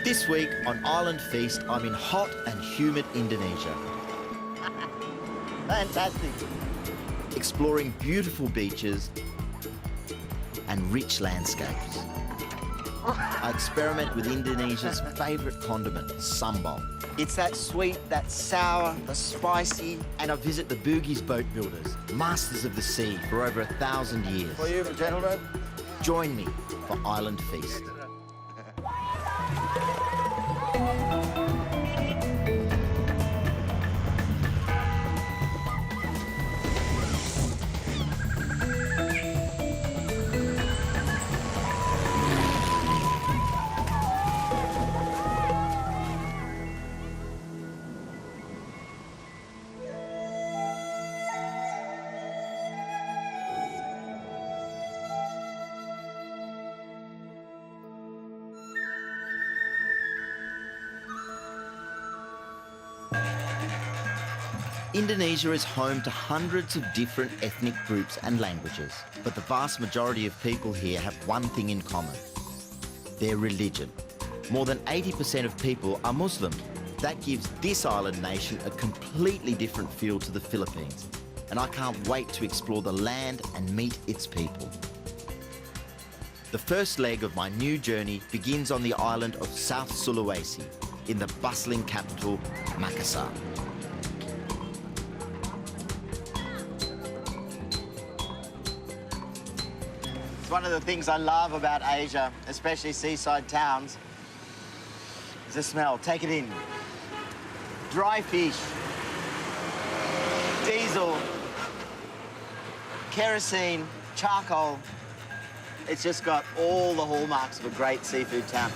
This week on Island Feast, I'm in hot and humid Indonesia. Fantastic. Exploring beautiful beaches and rich landscapes. I experiment with Indonesia's favourite condiment, sambal. It's that sweet, that sour, the spicy. And I visit the Bugis boat builders, masters of the sea for over 1,000 years. For you, gentlemen. Join me for Island Feast. Indonesia is home to hundreds of different ethnic groups and languages, but the vast majority of people here have one thing in common: their religion. More than 80% of people are Muslim. That gives this island nation a completely different feel to the Philippines, and I can't wait to explore the land and meet its people. The first leg of my new journey begins on the island of South Sulawesi, in the bustling capital, Makassar. One of the things I love about Asia, especially seaside towns, is the smell. Take it in. Dry fish, diesel, kerosene, charcoal. It's just got all the hallmarks of a great seafood town.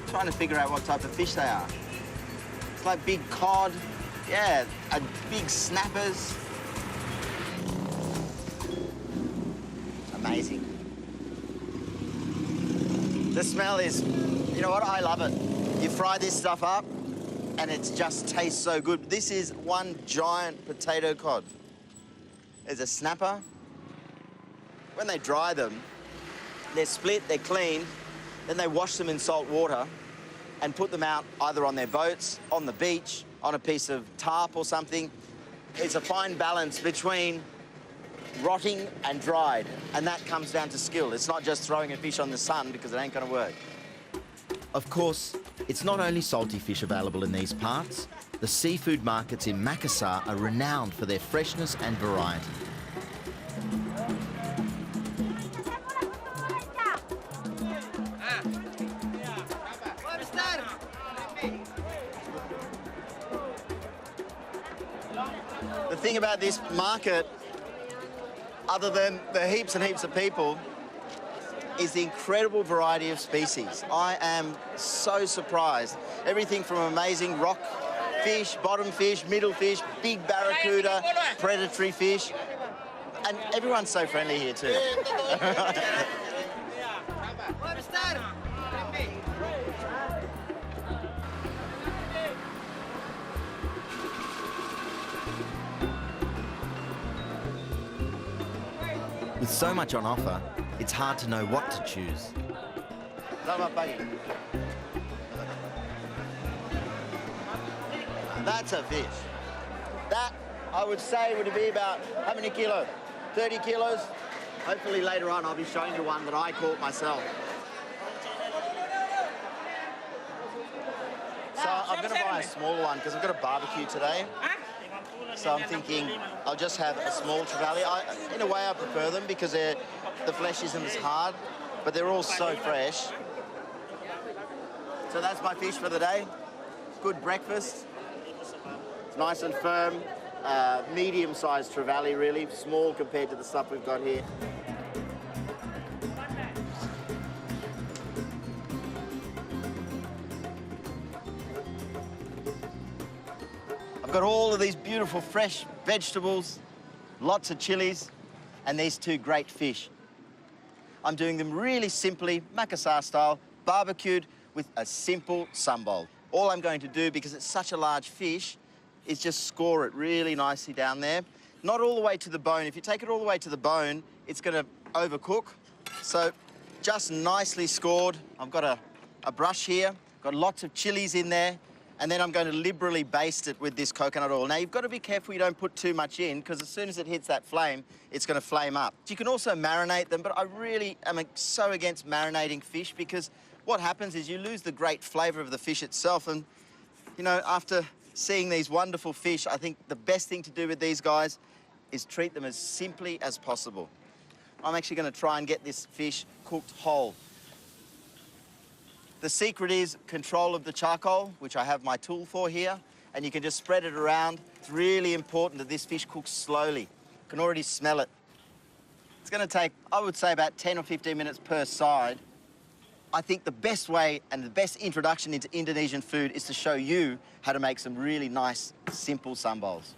Trying to figure out what type of fish they are. It's like big cod, yeah, big snappers. Amazing. The smell is, you know what, I love it. You fry this stuff up and it just tastes so good. This is one giant potato cod. There's a snapper. When they dry them, they're split, they're cleaned, then they wash them in salt water and put them out either on their boats, on the beach, on a piece of tarp or something. It's a fine balance between rotting and dried, and that comes down to skill. It's not just throwing a fish on the sun because it ain't gonna work. Of course, it's not only salty fish available in these parts. The seafood markets in Makassar are renowned for their freshness and variety. The thing about this market, other than the heaps and heaps of people, is the incredible variety of species. I am so surprised. Everything from amazing rock fish, bottom fish, middle fish, big barracuda, predatory fish, and everyone's so friendly here too. With so much on offer, it's hard to know what to choose. That's a fish. That, I would say, would be about, how many kilos? 30 kilos? Hopefully later on I'll be showing you one that I caught myself. So I'm going to buy a small one because I've got a barbecue today. So I'm thinking I'll just have a small trevally. In a way, I prefer them because the flesh isn't as hard, but they're all so fresh. So that's my fish for the day. Good breakfast. It's nice and firm. Medium-sized trevally, really. Small compared to the stuff we've got here. Got all of these beautiful fresh vegetables, lots of chilies, and these two great fish. I'm doing them really simply, Makassar style, barbecued with a simple sambal. all I'm going to do, because it's such a large fish, is just score it really nicely down there. Not all the way to the bone. If you take it all the way to the bone, it's going to overcook. So just nicely scored. I've got a brush here, got lots of chilies in there, and then I'm going to liberally baste it with this coconut oil. Now, you've got to be careful you don't put too much in, because as soon as it hits that flame, it's going to flame up. You can also marinate them, but I really am so against marinating fish, because what happens is you lose the great flavour of the fish itself. And, you know, after seeing these wonderful fish, I think the best thing to do with these guys is treat them as simply as possible. I'm actually going to try and get this fish cooked whole. The secret is control of the charcoal, which I have my tool for here, and you can just spread it around. It's really important that this fish cooks slowly. You can already smell it. It's going to take, I would say, about 10 or 15 minutes per side. I think the best way and the best introduction into Indonesian food is to show you how to make some really nice, simple sambals.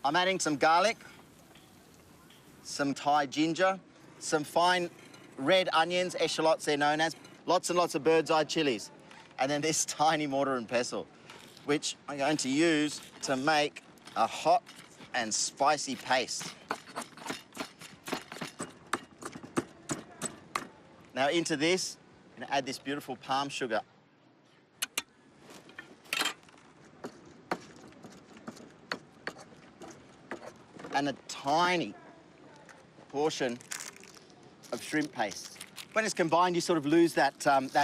I'm adding some garlic, some Thai ginger, some fine red onions, echalots they're known as, lots and lots of bird's eye chilies, and then this tiny mortar and pestle, which I'm going to use to make a hot and spicy paste. Now into this, I'm going to add this beautiful palm sugar. And a tiny portion of shrimp paste. When it's combined, you sort of lose that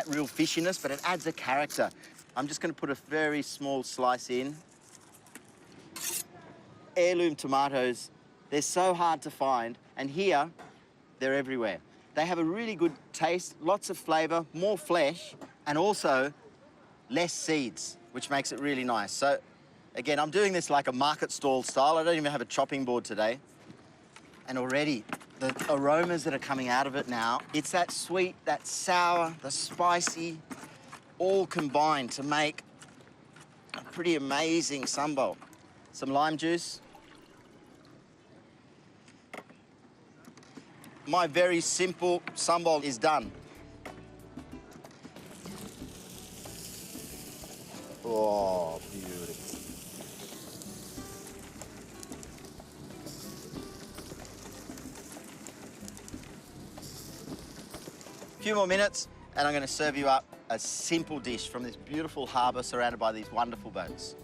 real fishiness, but it adds a character. I'm just going to put a very small slice in. Heirloom tomatoes, they're so hard to find, and here, they're everywhere. They have a really good taste, lots of flavour, more flesh, and also less seeds, which makes it really nice. So, again, I'm doing this like a market stall style. I don't even have a chopping board today. And already, the aromas that are coming out of it now, it's that sweet, that sour, the spicy, all combined to make a pretty amazing sambal. Some lime juice. My very simple sambal is done. Oh, beautiful. A few more minutes, and I'm going to serve you up a simple dish from this beautiful harbour surrounded by these wonderful boats.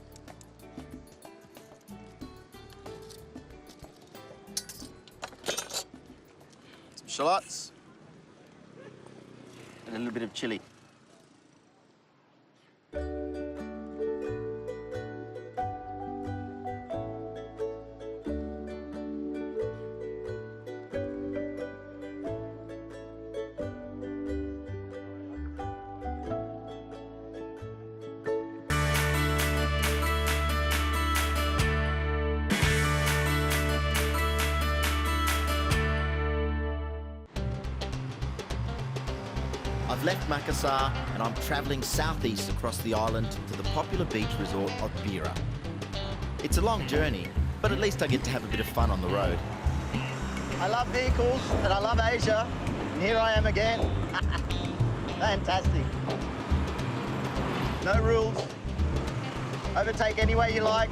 Some shallots and a little bit of chilli. I've left Makassar and I'm travelling southeast across the island to the popular beach resort of Bira. It's a long journey, but at least I get to have a bit of fun on the road. I love vehicles and I love Asia, and here I am again. Fantastic. No rules. Overtake any way you like,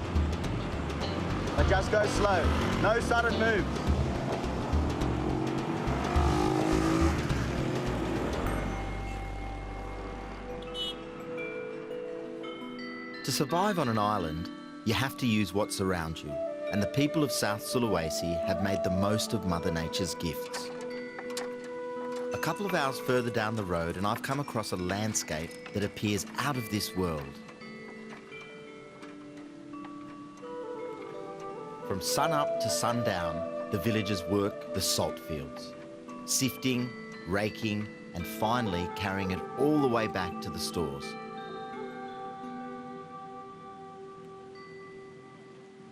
but just go slow. No sudden moves. To survive on an island, you have to use what's around you, and the people of South Sulawesi have made the most of Mother Nature's gifts. A couple of hours further down the road and I've come across a landscape that appears out of this world. From sun up to sundown, the villagers work the salt fields, sifting, raking, and finally carrying it all the way back to the stores.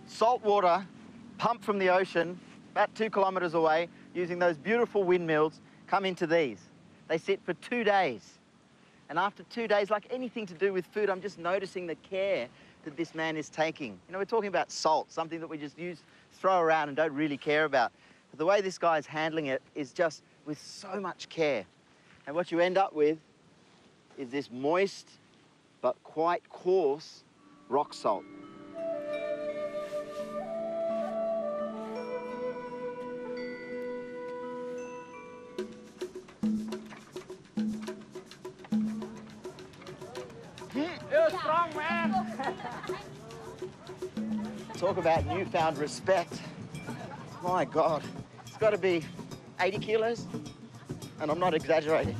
Salt water pumped from the ocean about 2 kilometres away using those beautiful windmills come into these. They sit for 2 days. And after 2 days, like anything to do with food, I'm just noticing the care that this man is taking. You know, we're talking about salt, something that we just use, throw around and don't really care about. But the way this guy is handling it is just with so much care. And what you end up with is this moist, but quite coarse rock salt. You're strong, man. Talk about newfound respect. My God, it's got to be 80 kilos, and I'm not exaggerating.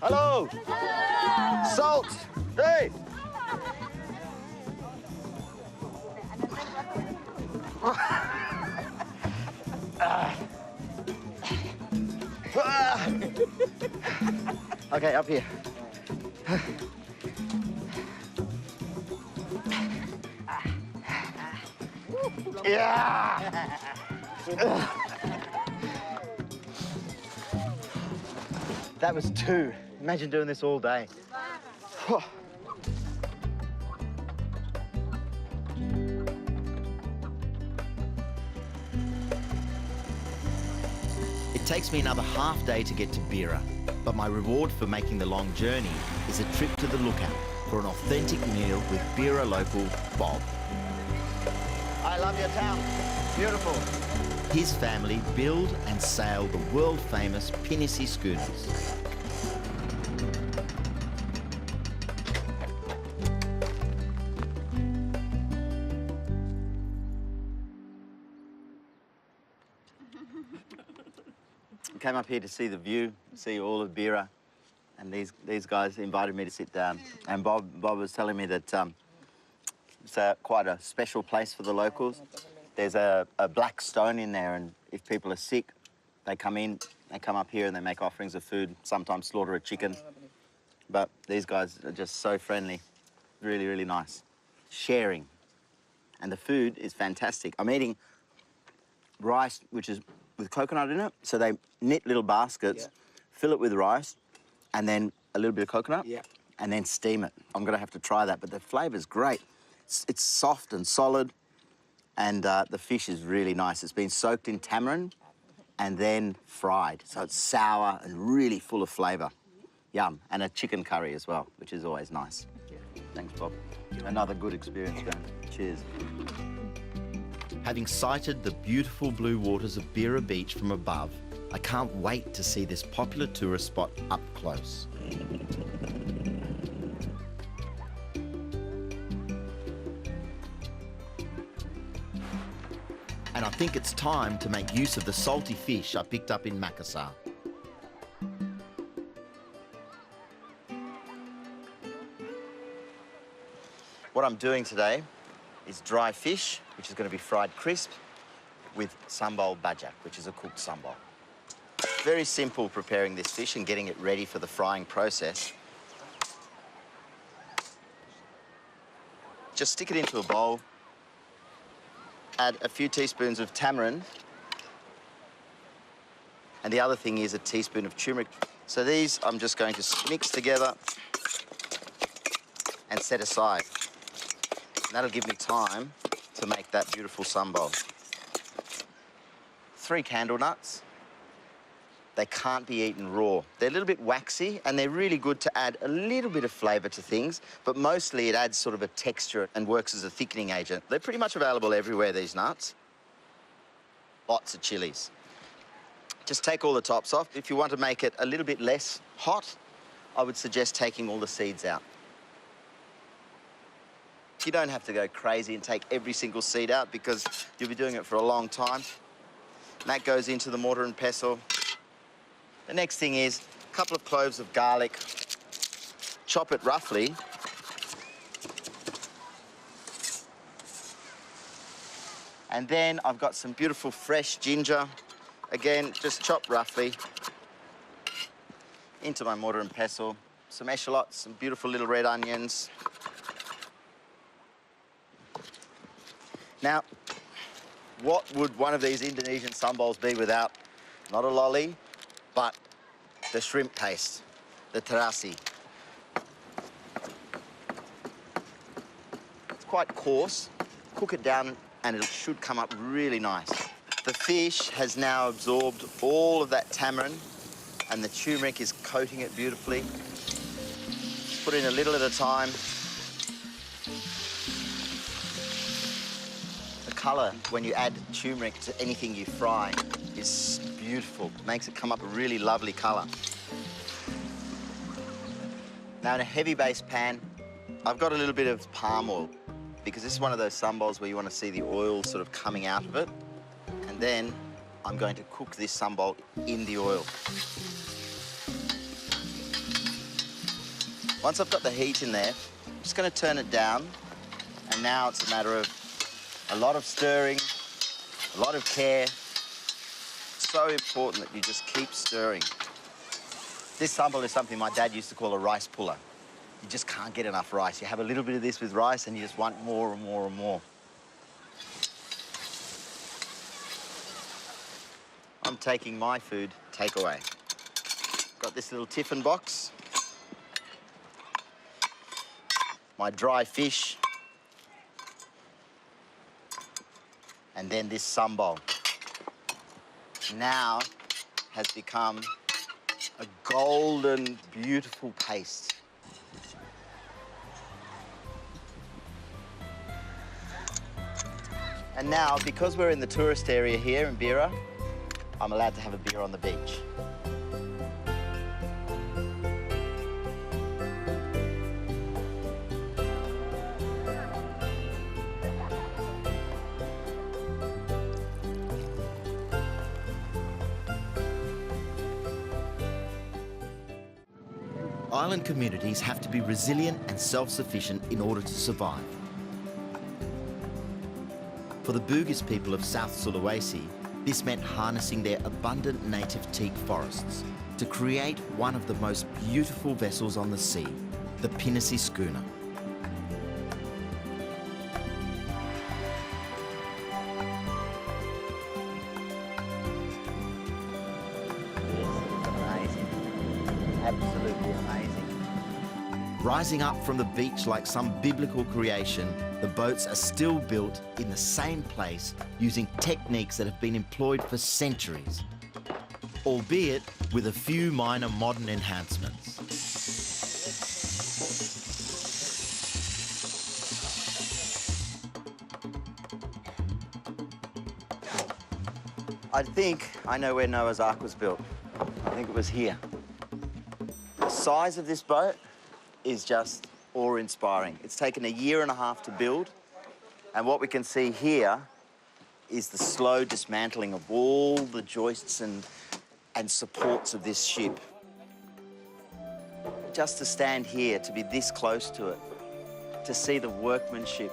Hello. Hello. Salt. Hey. Okay, up here. Yeah. That was 2. Imagine doing this all day. It takes me another half day to get to Bira, but my reward for making the long journey is a trip to the lookout for an authentic meal with Bira local Bob. I love your town. Beautiful. His family build and sail the world-famous pinnace schooners. Came up here to see the view, see all of Bira, and these guys invited me to sit down. And Bob was telling me that it's quite a special place for the locals. There's a black stone in there, and if people are sick, they come up here and they make offerings of food, sometimes slaughter a chicken. But these guys are just so friendly, really, really nice. Sharing. And the food is fantastic. I'm eating rice, which is with coconut in it. So they knit little baskets, fill it with rice, and then a little bit of coconut, and then steam it. I'm gonna have to try that, but the flavor's great. It's soft and solid, and the fish is really nice. It's been soaked in tamarind and then fried. So it's sour and really full of flavor. Yum, and a chicken curry as well, which is always nice. Thanks, Bob. Another good experience, man. Cheers. Having sighted the beautiful blue waters of Bira Beach from above, I can't wait to see this popular tourist spot up close. And I think it's time to make use of the salty fish I picked up in Makassar. What I'm doing today is dry fish, which is going to be fried crisp, with sambal bajak, which is a cooked sambal. Very simple preparing this fish and getting it ready for the frying process. Just stick it into a bowl, add a few teaspoons of tamarind, and the other thing is a teaspoon of turmeric. So these I'm just going to mix together and set aside. And that'll give me time to make that beautiful sambal. 3 candle nuts. They can't be eaten raw. They're a little bit waxy, and they're really good to add a little bit of flavour to things, but mostly it adds sort of a texture and works as a thickening agent. They're pretty much available everywhere, these nuts. Lots of chilies. Just take all the tops off. If you want to make it a little bit less hot, I would suggest taking all the seeds out. You don't have to go crazy and take every single seed out because you'll be doing it for a long time. And that goes into the mortar and pestle. The next thing is a couple of cloves of garlic. Chop it roughly. And then I've got some beautiful fresh ginger. Again, just chop roughly into my mortar and pestle. Some eschalots, some beautiful little red onions. Now, what would one of these Indonesian sambals be without? Not a lolly, but the shrimp paste, the terasi. It's quite coarse. Cook it down and it should come up really nice. The fish has now absorbed all of that tamarind and the turmeric is coating it beautifully. Put in a little at a time. The colour when you add turmeric to anything you fry is beautiful. It makes it come up a really lovely colour. Now in a heavy base pan, I've got a little bit of palm oil because this is one of those sambols where you want to see the oil sort of coming out of it. And then I'm going to cook this sambal in the oil. Once I've got the heat in there, I'm just going to turn it down. And now it's a matter of a lot of stirring, a lot of care. It's so important that you just keep stirring. This sambal is something my dad used to call a rice puller. You just can't get enough rice. You have a little bit of this with rice and you just want more and more and more. I'm taking my food takeaway. Got this little tiffin box. My dry fish. And then this sambal. Now has become a golden, beautiful paste. And now, because we're in the tourist area here in Beira, I'm allowed to have a beer on the beach. Island communities have to be resilient and self-sufficient in order to survive. For the Bugis people of South Sulawesi, this meant harnessing their abundant native teak forests to create one of the most beautiful vessels on the sea, the pinnace schooner. Absolutely amazing. Rising up from the beach like some biblical creation, the boats are still built in the same place using techniques that have been employed for centuries, albeit with a few minor modern enhancements. I think I know where Noah's Ark was built. I think it was here. The size of this boat is just awe-inspiring. It's taken 1.5 years to build, and what we can see here is the slow dismantling of all the joists and supports of this ship. Just to stand here, to be this close to it, to see the workmanship,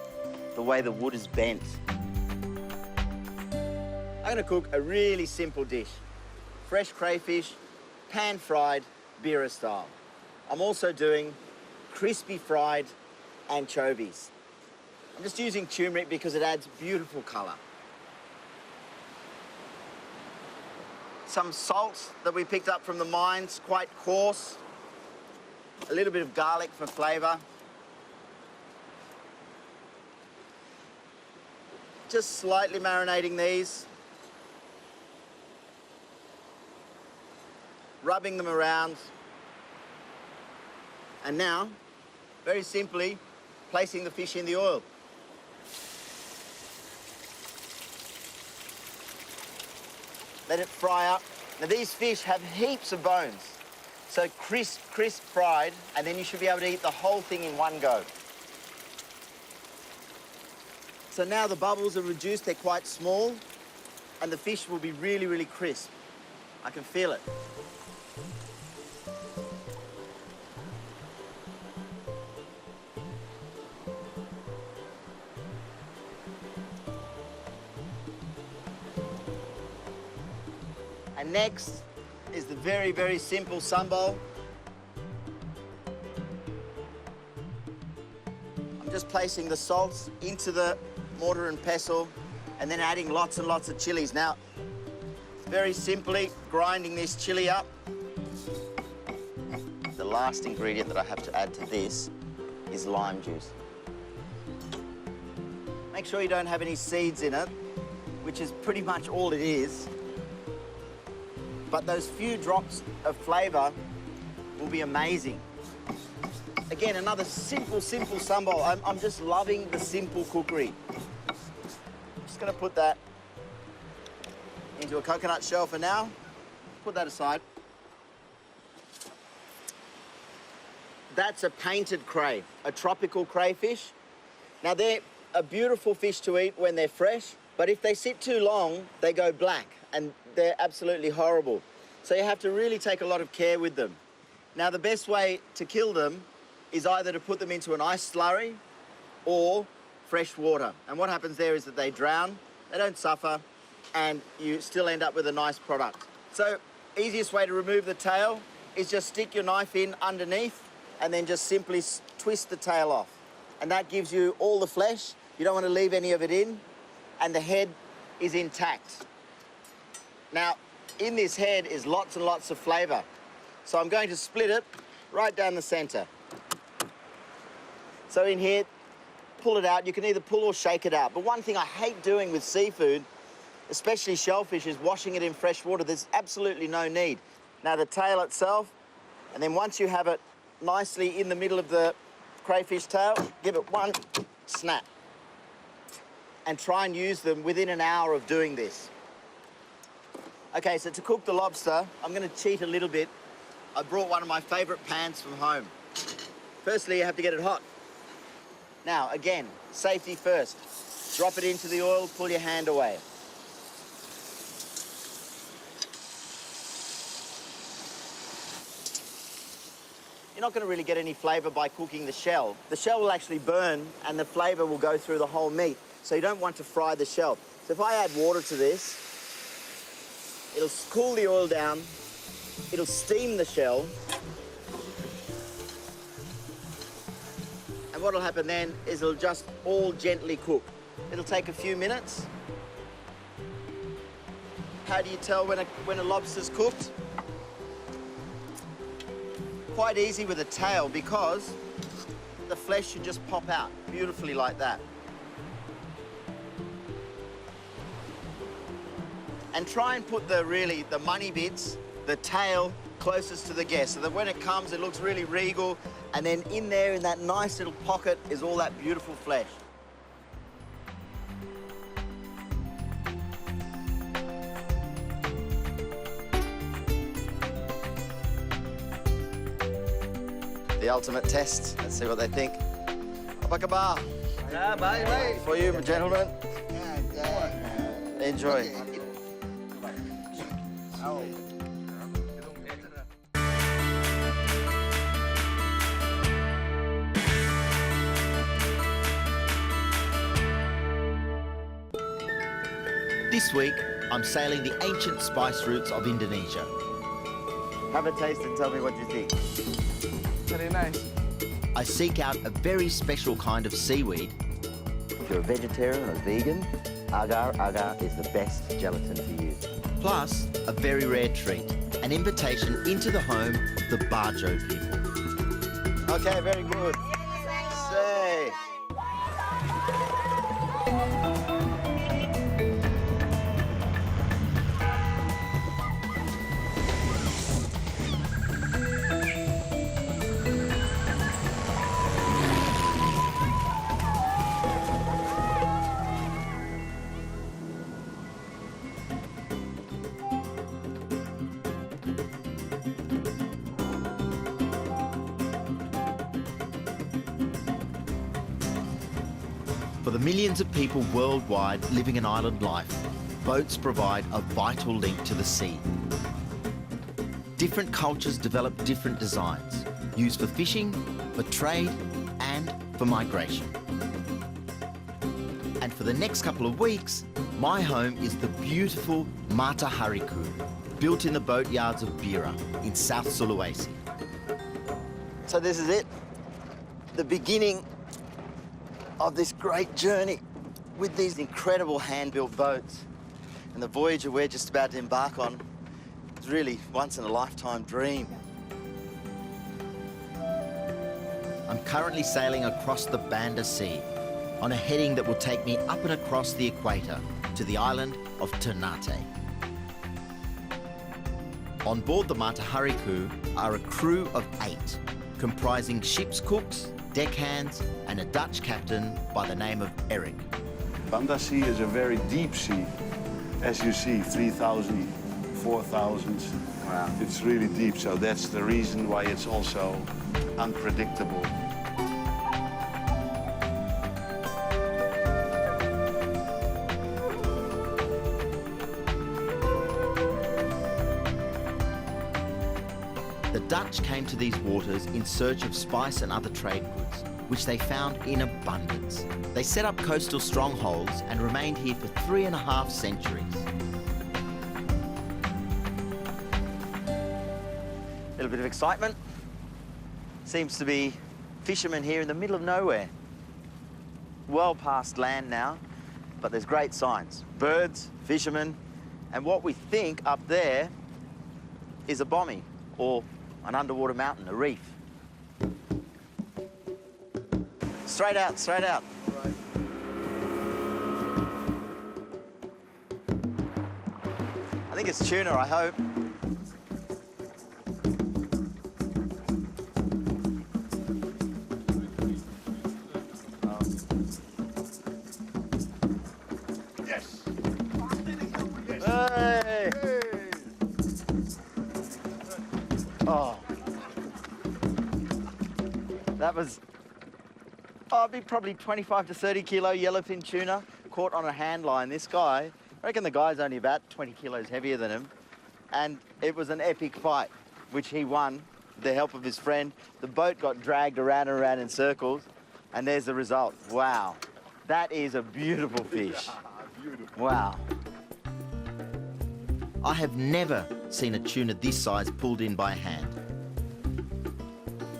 the way the wood is bent. I'm going to cook a really simple dish. Fresh crayfish, pan-fried, Beira style. I'm also doing crispy fried anchovies. I'm just using turmeric because it adds beautiful colour. Some salt that we picked up from the mines, quite coarse. A little bit of garlic for flavour. Just slightly marinating these. Rubbing them around. And now, very simply, placing the fish in the oil. Let it fry up. Now these fish have heaps of bones. So crisp fried, and then you should be able to eat the whole thing in one go. So now the bubbles are reduced, they're quite small, and the fish will be really, really crisp. I can feel it. And next is the very, very simple sambal. I'm just placing the salts into the mortar and pestle and then adding lots and lots of chilies. Now, very simply grinding this chili up. The last ingredient that I have to add to this is lime juice. Make sure you don't have any seeds in it. which is pretty much all it is. But those few drops of flavour will be amazing. Again, another simple sambal. I'm just loving the simple cookery. Just gonna put that into a coconut shell for now. Put that aside. That's a painted cray, a tropical crayfish. Now they're a beautiful fish to eat when they're fresh, but if they sit too long, they go black and they're absolutely horrible. So you have to really take a lot of care with them. Now the best way to kill them is either to put them into an ice slurry or fresh water. And what happens there is that they drown, they don't suffer, and you still end up with a nice product. So easiest way to remove the tail is just stick your knife in underneath and then just simply twist the tail off. And that gives you all the flesh. You don't want to leave any of it in, and the head is intact. Now, in this head is lots and lots of flavour. So I'm going to split it right down the centre. So in here, pull it out. You can either pull or shake it out. But one thing I hate doing with seafood, especially shellfish, is washing it in fresh water. There's absolutely no need. Now the tail itself, and then once you have it nicely in the middle of the crayfish tail, give it one snap. And try and use them within an hour of doing this. Okay, so to cook the lobster, I'm going to cheat a little bit. I brought one of my favourite pans from home. Firstly, you have to get it hot. Now, again, safety first. Drop it into the oil, pull your hand away. You're not going to really get any flavour by cooking the shell. The shell will actually burn and the flavour will go through the whole meat. So you don't want to fry the shell. So if I add water to this, it'll cool the oil down, it'll steam the shell, and what'll happen then is it'll just all gently cook. It'll take a few minutes. How do you tell when a lobster's cooked? Quite easy with a tail, because the flesh should just pop out beautifully like that. And try and put the money bits, the tail, closest to the guest, so that when it comes, it looks really regal, and then in there, in that nice little pocket, is all that beautiful flesh. The ultimate test. Let's see what they think. Abakaba. For you, gentlemen. Enjoy. This week, I'm sailing the ancient spice routes of Indonesia. Have a taste and tell me what you think. Very nice. I seek out a very special kind of seaweed. If you're a vegetarian or vegan, agar-agar is the best gelatin to use. Plus, a very rare treat, an invitation into the home of the Bajo people. Okay, very good. Say. For the millions of people worldwide living an island life, boats provide a vital link to the sea. Different cultures develop different designs, used for fishing, for trade, and for migration. And for the next couple of weeks, my home is the beautiful Matahariku, built in the boatyards of Bira in South Sulawesi. So this is it, the beginning of this great journey with these incredible hand-built boats. And the voyage we're just about to embark on is really once-in-a-lifetime dream. I'm currently sailing across the Banda Sea, on a heading that will take me up and across the equator to the island of Ternate. On board the Matahariku are a crew of 8, comprising ship's cooks, deckhands, and a Dutch captain by the name of Eric. Banda Sea is a very deep sea. As you see, 3,000, 4,000. Wow. It's really deep, so that's the reason why it's also unpredictable. The Dutch came to these waters in search of spice and other trade goods, which they found in abundance. They set up coastal strongholds and remained here for 3.5 centuries. A little bit of excitement. Seems to be fishermen here in the middle of nowhere. Well past land now, but there's great signs. Birds, fishermen, and what we think up there is a bommy or an underwater mountain, a reef. Straight out, straight out. Right. I think it's tuna, I hope. Yes. Hey! Oh. That was, it'd be probably 25 to 30 kilo yellowfin tuna caught on a hand line. This guy, I reckon the guy's only about 20 kilos heavier than him. And it was an epic fight, which he won with the help of his friend. The boat got dragged around and around in circles, and there's the result. Wow. That is a beautiful fish. Beautiful. Wow. I have never seen a tuna this size pulled in by hand.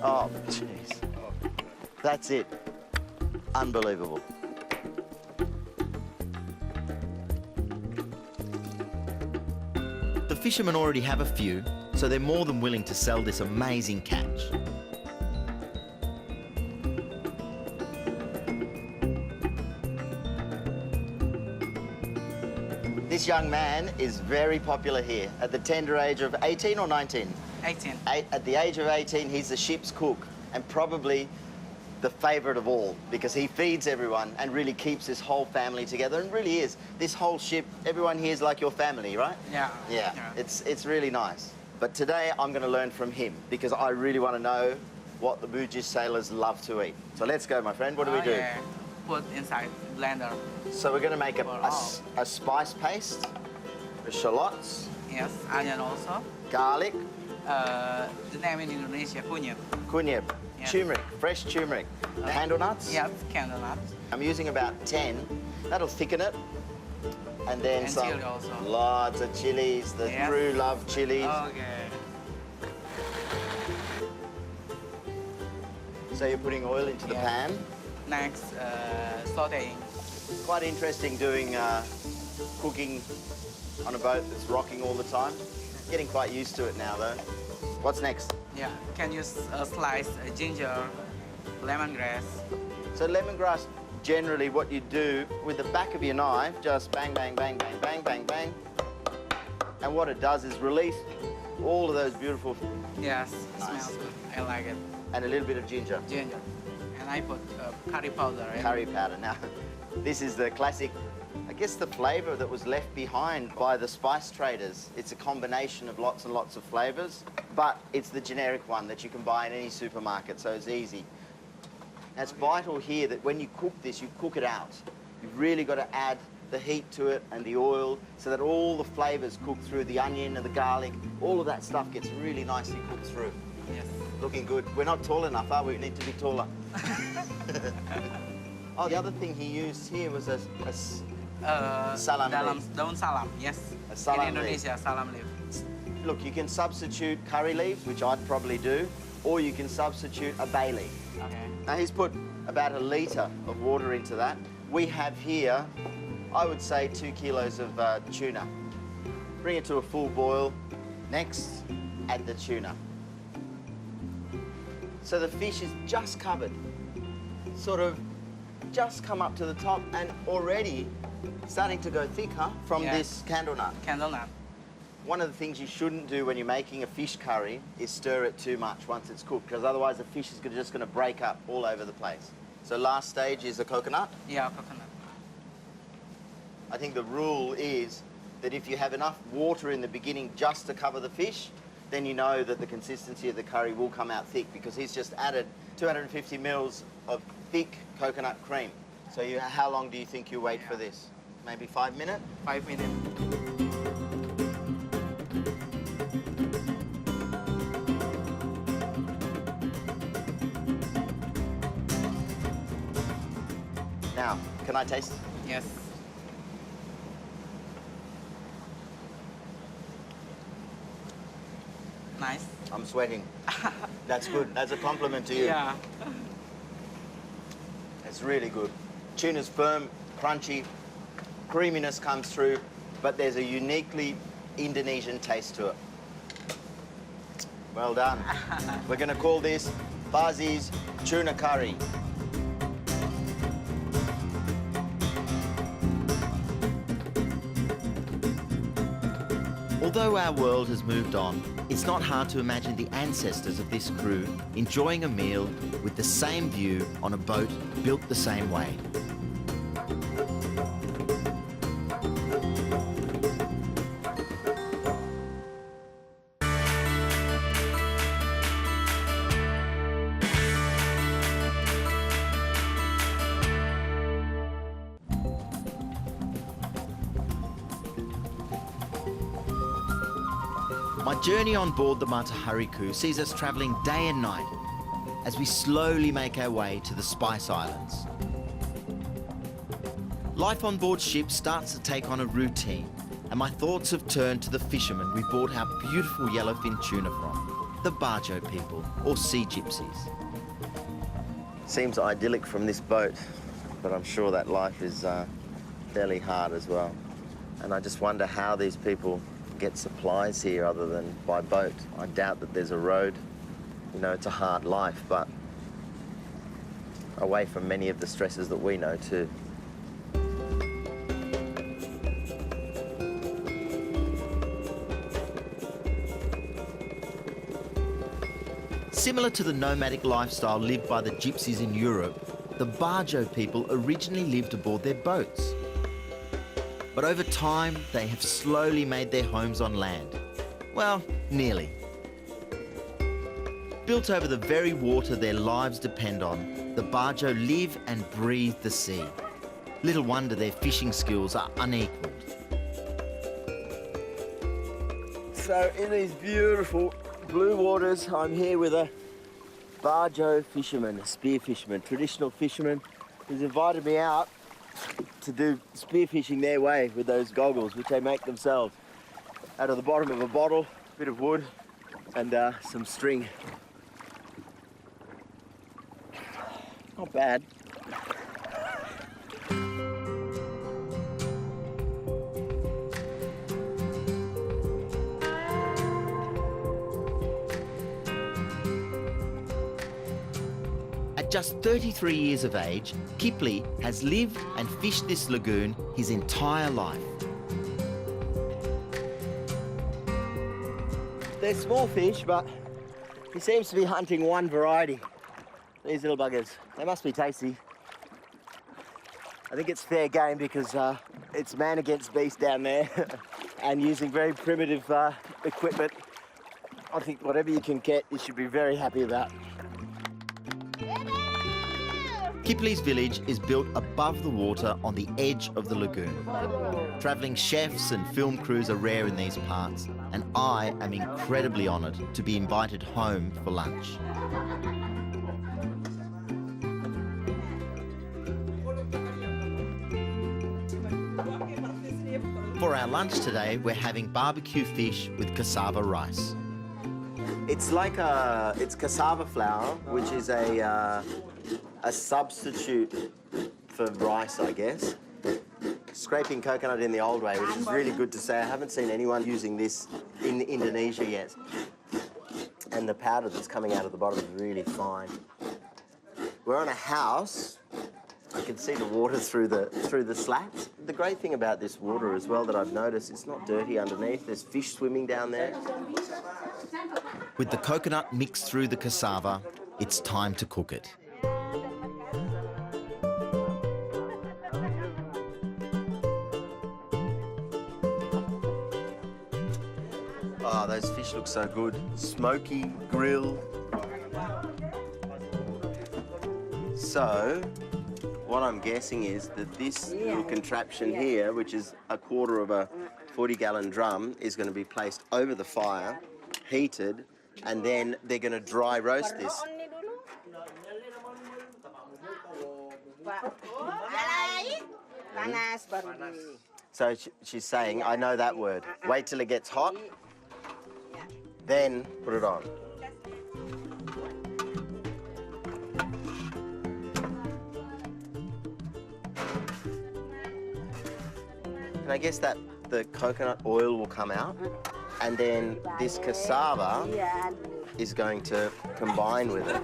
Oh, jeez. That's it. Unbelievable. The fishermen already have a few, so they're more than willing to sell this amazing catch. This young man is very popular here at the tender age of 18 or 19? 18. At the age of 18, he's the ship's cook and probably the favourite of all because he feeds everyone and really keeps this whole family together and really is. This whole ship, everyone here is like your family, right? Yeah. Yeah, it's really nice. But today I'm going to learn from him because I really want to know what the Bugis sailors love to eat. So let's go, my friend. What do we do? Yeah. Put inside blender. So we're going to make For all. a spice paste, the shallots, Yes. Onion also. garlic, The name in Indonesia, kunyit. kunyit, Yes. turmeric, fresh turmeric, the handle nuts. Yes. Candle nuts. I'm using about 10. That'll thicken it. And then And some chili also. lots of chilies. The Yes. crew love chilies. Okay. So you're putting oil into the Yeah. pan. Next, sauteing. Quite interesting doing cooking on a boat that's rocking all the time. Getting quite used to it now though. What's next? Yeah. Can you slice ginger, lemongrass? So lemongrass, generally what you do with the back of your knife, just bang, bang, bang, bang, bang, bang, bang. And what it does is release all of those beautiful, Yes. Nice. Smells good. I like it. and a little bit of ginger. Ginger. And I put curry powder. Right? Curry powder. Now, this is the classic, I guess the flavour that was left behind by the spice traders. It's a combination of lots and lots of flavours, but it's the generic one that you can buy in any supermarket, so it's easy. Now, it's vital here that when you cook this, you cook it out. You've really got to add the heat to it and the oil so that all the flavours cook through, the onion and the garlic, all of that stuff gets really nicely cooked through. Yes. Looking good. We're not tall enough, are we? We need to be taller. Oh, the other thing he used here was a salam leaf. Daun salam. Yes. A salam in Indonesia, salam leaf. Look, you can substitute curry leaves, which I'd probably do, or you can substitute a bay leaf. Okay. Now, he's put about 1 litre of water into that. We have here, I would say, 2 kilos of tuna. Bring it to a full boil. Next, add the tuna. So the fish is just covered, sort of just come up to the top and already starting to go thicker from Yeah. this candle nut. Candle nut. One of the things you shouldn't do when you're making a fish curry is stir it too much once it's cooked, because otherwise the fish is just going to break up all over the place. So last stage is the coconut. Yeah, coconut. I think the rule is that if you have enough water in the beginning just to cover the fish, then you know that the consistency of the curry will come out thick, because he's just added 250 mils of thick coconut cream. So how long do you think you wait for this? Maybe 5 minutes? 5 minutes. Now, can I taste? Yes. Nice. I'm sweating. That's good. That's a compliment to you. Yeah. It's really good. Tuna's firm, crunchy, creaminess comes through, but there's a uniquely Indonesian taste to it. Well done. We're going to call this Bazi's tuna curry. Although our world has moved on, it's not hard to imagine the ancestors of this crew enjoying a meal with the same view on a boat built the same way. My journey on board the Matahariku sees us travelling day and night as we slowly make our way to the Spice Islands. Life on board ship starts to take on a routine, and my thoughts have turned to the fishermen we bought our beautiful yellowfin tuna from, the Bajo people, or sea gypsies. Seems idyllic from this boat, but I'm sure that life is fairly hard as well. And I just wonder how these people get supplies here other than by boat. I doubt that there's a road. You know, it's a hard life, but away from many of the stresses that we know too. Similar to the nomadic lifestyle lived by the gypsies in Europe, the Bajo people originally lived aboard their boats. But over time, they have slowly made their homes on land. Well, nearly. Built over the very water their lives depend on, the Bajo live and breathe the sea. Little wonder their fishing skills are unequalled. So in these beautiful blue waters, I'm here with a Bajo fisherman, a spear fisherman, traditional fisherman, who's invited me out to do spearfishing their way with those goggles, which they make themselves out of the bottom of a bottle, a bit of wood, and some string. Not bad. At just 33 years of age, Kipli has lived and fished this lagoon his entire life. They're small fish, but he seems to be hunting one variety. These little buggers. They must be tasty. I think it's fair game because it's man against beast down there and using very primitive equipment. I think whatever you can get, you should be very happy about. Kipli's village is built above the water on the edge of the lagoon. Travelling chefs and film crews are rare in these parts, and I am incredibly honoured to be invited home for lunch. For our lunch today, we're having barbecue fish with cassava rice. It's like it's cassava flour, which is a substitute for rice, I guess. Scraping coconut in the old way, which is really good to say. I haven't seen anyone using this in Indonesia yet. And the powder that's coming out of the bottom is really fine. We're on a house I can see the water through the slats. The great thing about this water as well that I've noticed, it's not dirty underneath. There's fish swimming down there. With the coconut mixed through the cassava, it's time to cook it. Oh, those fish look so good. Smoky, grilled. So, what I'm guessing is that this little contraption here, which is a quarter of a 40-gallon drum, is going to be placed over the fire, heated, and then they're going to dry roast this. So she's saying, I know that word. Wait till it gets hot, then put it on. And I guess that the coconut oil will come out, and then this cassava is going to combine with it.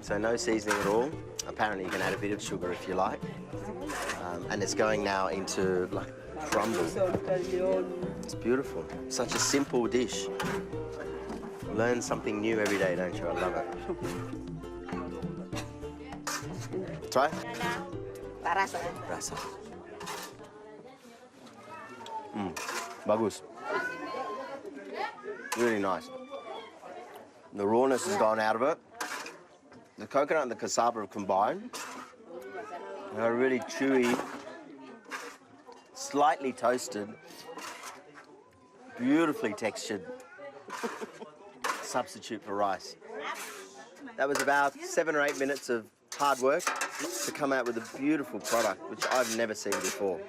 So no seasoning at all. Apparently you can add a bit of sugar if you like. And it's going now into like crumble. It's beautiful. Such a simple dish. Learn something new every day, don't you? I love it. Try? Rasa. Bagus. Really nice. The rawness has gone out of it. The coconut and the cassava have combined. They're really chewy, slightly toasted, beautifully textured substitute for rice. That was about 7 or 8 minutes of hard work to come out with a beautiful product, which I've never seen before.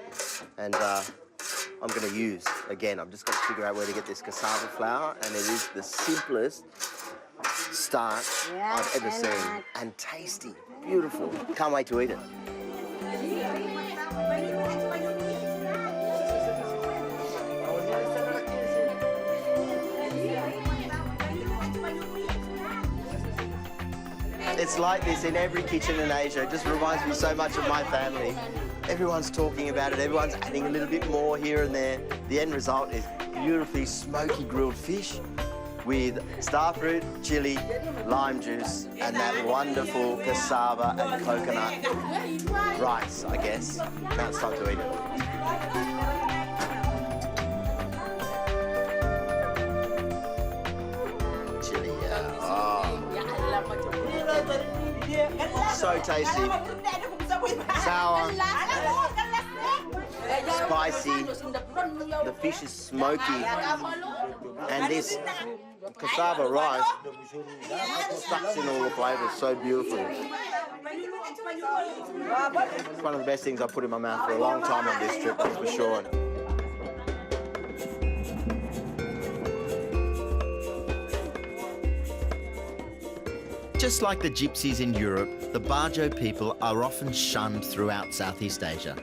And I'm going to use, again, I'm just going to figure out where to get this cassava flour, and it is the simplest starch I've ever seen. And tasty, beautiful. Can't wait to eat it. It's like this in every kitchen in Asia. It just reminds me so much of my family. Everyone's talking about it. Everyone's adding a little bit more here and there. The end result is beautifully smoky grilled fish with starfruit, chili, lime juice, and that wonderful cassava and coconut rice, I guess. Now it's time to eat it. So tasty, sour, spicy, the fish is smoky, and this cassava rice sucks in all the flavours so beautifully. It's one of the best things I've put in my mouth for a long time on this trip, that's for sure. Just like the gypsies in Europe, the Bajo people are often shunned throughout Southeast Asia.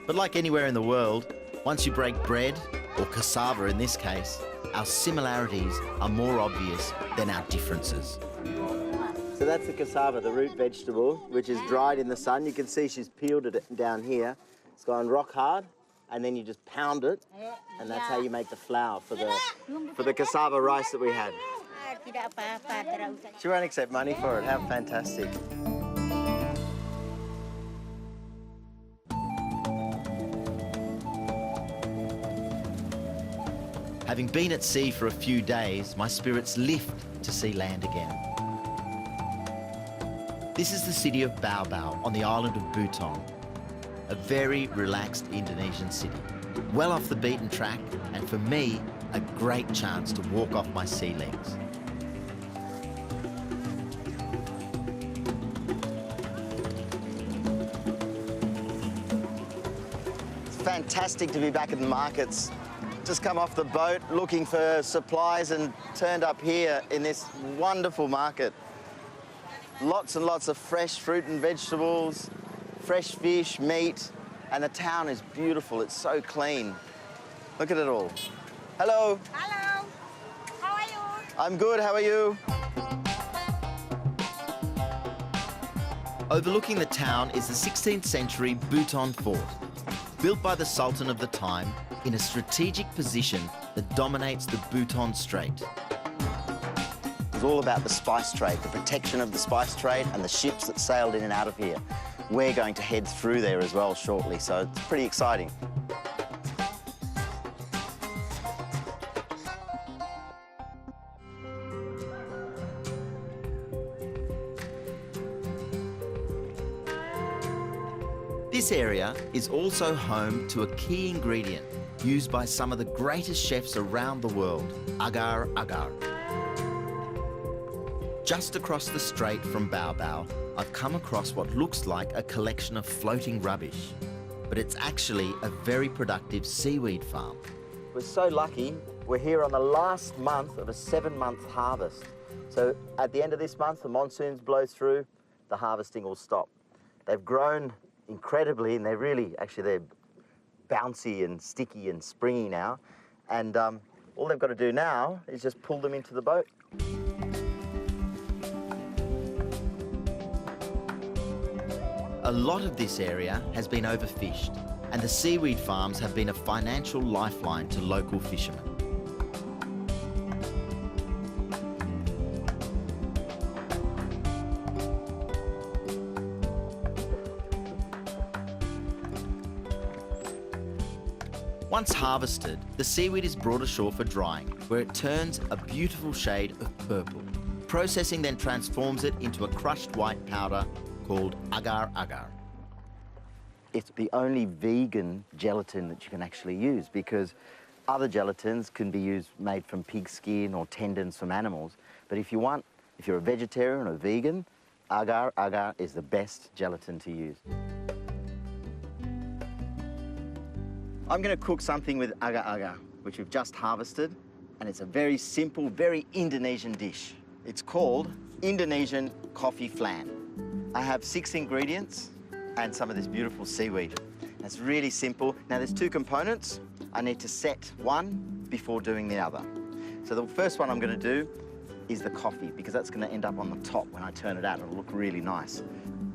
But like anywhere in the world, once you break bread, or cassava in this case, our similarities are more obvious than our differences. So that's the cassava, the root vegetable, which is dried in the sun. You can see she's peeled it down here. It's gone rock hard, and then you just pound it, and that's how you make the flour for the cassava rice that we had. She won't accept money for it. How fantastic. Having been at sea for a few days, my spirits lift to see land again. This is the city of Bao Bao on the island of Butong, a very relaxed Indonesian city, well off the beaten track, and for me, a great chance to walk off my sea legs. Fantastic to be back in the markets. Just come off the boat looking for supplies and turned up here in this wonderful market. Lots and lots of fresh fruit and vegetables, fresh fish, meat, and the town is beautiful. It's so clean. Look at it all. Hello. Hello. How are you? I'm good. How are you? Overlooking the town is the 16th century Bhutan fort, built by the Sultan of the time in a strategic position that dominates the Bhutan Strait. It's all about the spice trade, the protection of the spice trade and the ships that sailed in and out of here. We're going to head through there as well shortly, so it's pretty exciting. This area is also home to a key ingredient used by some of the greatest chefs around the world, agar agar. Just across the strait from Bao Bao, I've come across what looks like a collection of floating rubbish, but it's actually a very productive seaweed farm. We're so lucky. We're here on the last month of a 7-month harvest. So at the end of this month, the monsoons blow through, the harvesting will stop. They've grown incredibly, and they're bouncy and sticky and springy now. And all they've got to do now is just pull them into the boat. A lot of this area has been overfished, and the seaweed farms have been a financial lifeline to local fishermen. Once harvested, the seaweed is brought ashore for drying, where it turns a beautiful shade of purple. Processing then transforms it into a crushed white powder called agar agar. It's the only vegan gelatin that you can actually use, because other gelatins can be made from pig skin or tendons from animals. But if you're a vegetarian or vegan, agar agar is the best gelatin to use. I'm going to cook something with agar agar, which we've just harvested, and it's a very simple, very Indonesian dish. It's called Indonesian coffee flan. I have 6 ingredients and some of this beautiful seaweed. It's really simple. Now, there's 2 components. I need to set one before doing the other. So the first one I'm going to do is the coffee, because that's going to end up on the top when I turn it out. It'll look really nice.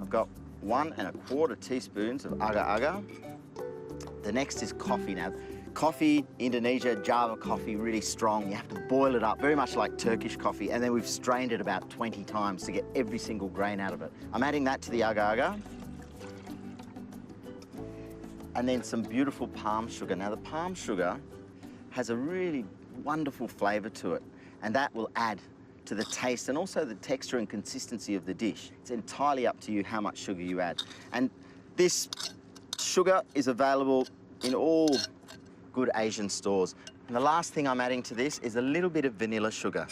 I've got 1 1/4 teaspoons of agar agar. The next is coffee. Now, coffee, Indonesia, Java coffee, really strong. You have to boil it up, very much like Turkish coffee, and then we've strained it about 20 times to get every single grain out of it. I'm adding that to the agar agar. And then some beautiful palm sugar. Now, the palm sugar has a really wonderful flavour to it, and that will add to the taste and also the texture and consistency of the dish. It's entirely up to you how much sugar you add. And this sugar is available in all good Asian stores. And the last thing I'm adding to this is a little bit of vanilla sugar.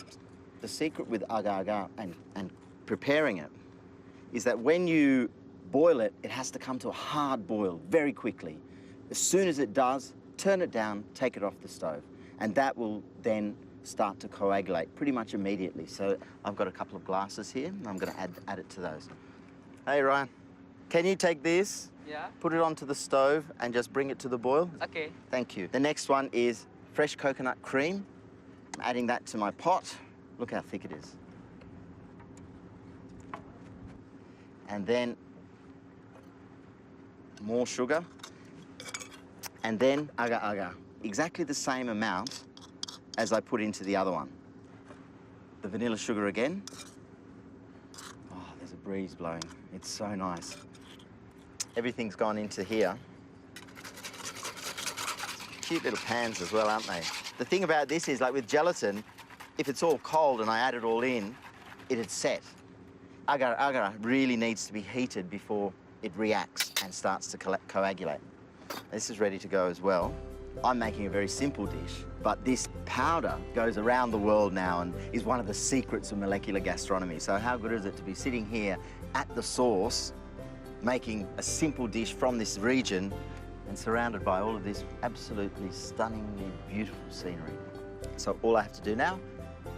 The secret with agar agar and preparing it is that when you boil it, it has to come to a hard boil very quickly. As soon as it does, turn it down, take it off the stove, and that will then start to coagulate pretty much immediately. So I've got a couple of glasses here, and I'm going to add it to those. Hey, Ryan, can you take this? Yeah. Put it onto the stove and just bring it to the boil. Okay. Thank you. The next one is fresh coconut cream. I'm adding that to my pot. Look how thick it is. And then more sugar. And then agar agar. Exactly the same amount as I put into the other one. The vanilla sugar again. Oh, there's a breeze blowing. It's so nice. Everything's gone into here. Cute little pans as well, aren't they? The thing about this is, like with gelatin, if it's all cold and I add it all in, it'd set. Agar agar really needs to be heated before it reacts and starts to coagulate. This is ready to go as well. I'm making a very simple dish, but this powder goes around the world now and is one of the secrets of molecular gastronomy. So how good is it to be sitting here at the source, making a simple dish from this region and surrounded by all of this absolutely stunningly beautiful scenery. So all I have to do now,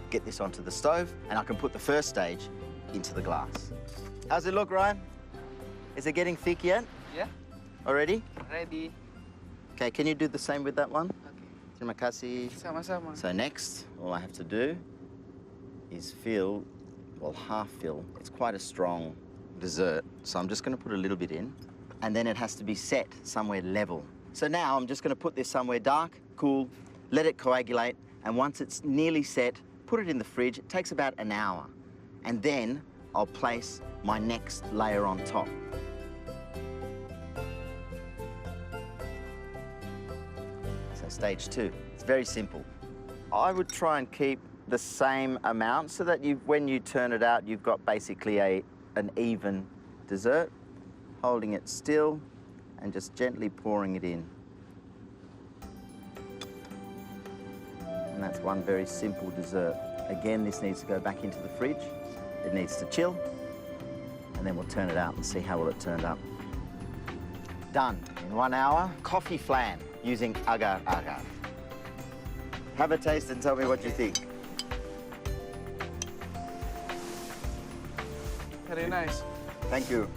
get this onto the stove, and I can put the first stage into the glass. How's it look, Ryan? Is it getting thick yet? Yeah. Already? Ready. Okay, can you do the same with that one? Okay. Terima kasih. Sama-sama. So next, all I have to do is fill, well, half fill. It's quite a strong dessert, so I'm just going to put a little bit in, and then it has to be set somewhere level. So now I'm just going to put this somewhere dark, cool, let it coagulate, and once it's nearly set, put it in the fridge. It takes about an hour, and then I'll place my next layer on top. So stage 2, it's very simple. I would try and keep the same amount so that when you turn it out, you've got basically an even dessert, holding it still and just gently pouring it in. And that's one very simple dessert. Again, this needs to go back into the fridge. It needs to chill, and then we'll turn it out and see how well it turned up. Done in 1 hour. Coffee flan using agar-agar. Have a taste and tell me what you think. Very nice. Thank you.